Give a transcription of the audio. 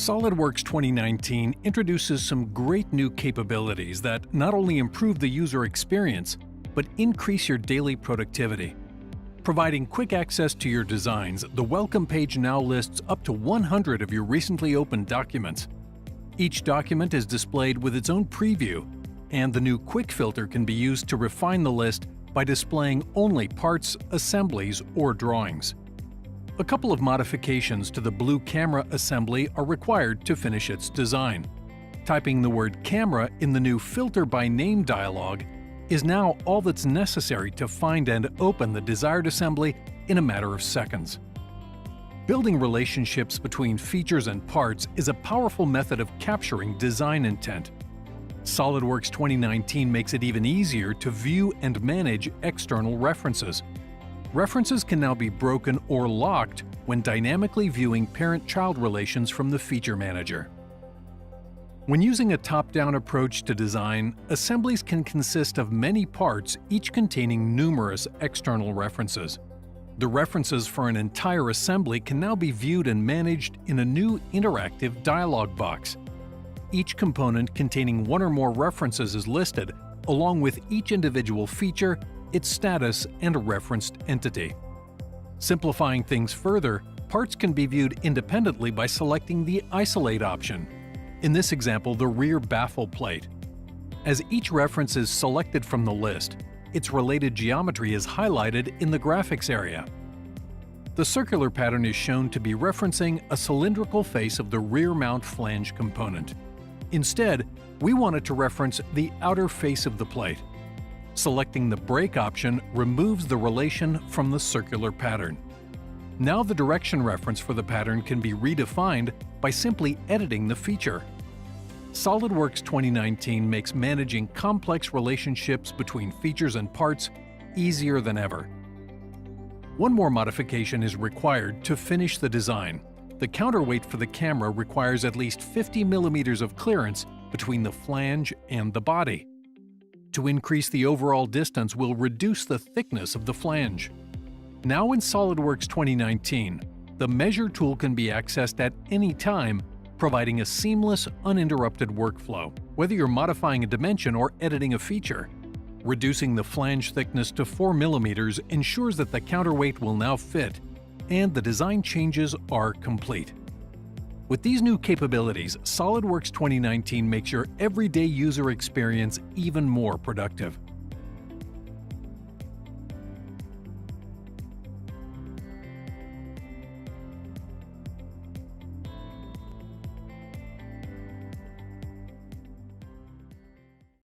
SOLIDWORKS 2019 introduces some great new capabilities that not only improve the user experience, but increase your daily productivity. Providing quick access to your designs, the Welcome page now lists up to 100 of your recently opened documents. Each document is displayed with its own preview, and the new Quick filter can be used to refine the list by displaying only parts, assemblies, or drawings. A couple of modifications to the blue camera assembly are required to finish its design. Typing the word camera in the new Filter by Name dialog is now all that's necessary to find and open the desired assembly in a matter of seconds. Building relationships between features and parts is a powerful method of capturing design intent. SOLIDWORKS 2019 makes it even easier to view and manage external references. References can now be broken or locked when dynamically viewing parent-child relations from the Feature Manager. When using a top-down approach to design, assemblies can consist of many parts, each containing numerous external references. The references for an entire assembly can now be viewed and managed in a new interactive dialog box. Each component containing one or more references is listed, along with each individual feature, its status, and a referenced entity. Simplifying things further, parts can be viewed independently by selecting the Isolate option. In this example, the rear baffle plate. As each reference is selected from the list, its related geometry is highlighted in the graphics area. The circular pattern is shown to be referencing a cylindrical face of the rear mount flange component. Instead, we want it to reference the outer face of the plate. Selecting the Break option removes the relation from the circular pattern. Now the direction reference for the pattern can be redefined by simply editing the feature. SOLIDWORKS 2019 makes managing complex relationships between features and parts easier than ever. One more modification is required to finish the design. The counterweight for the camera requires at least 50 millimeters of clearance between the flange and the body. To increase the overall distance will reduce the thickness of the flange. Now in SOLIDWORKS 2019, the Measure tool can be accessed at any time, providing a seamless, uninterrupted workflow, whether you're modifying a dimension or editing a feature. Reducing the flange thickness to 4 millimeters ensures that the counterweight will now fit, and the design changes are complete. With these new capabilities, SOLIDWORKS 2019 makes your everyday user experience even more productive.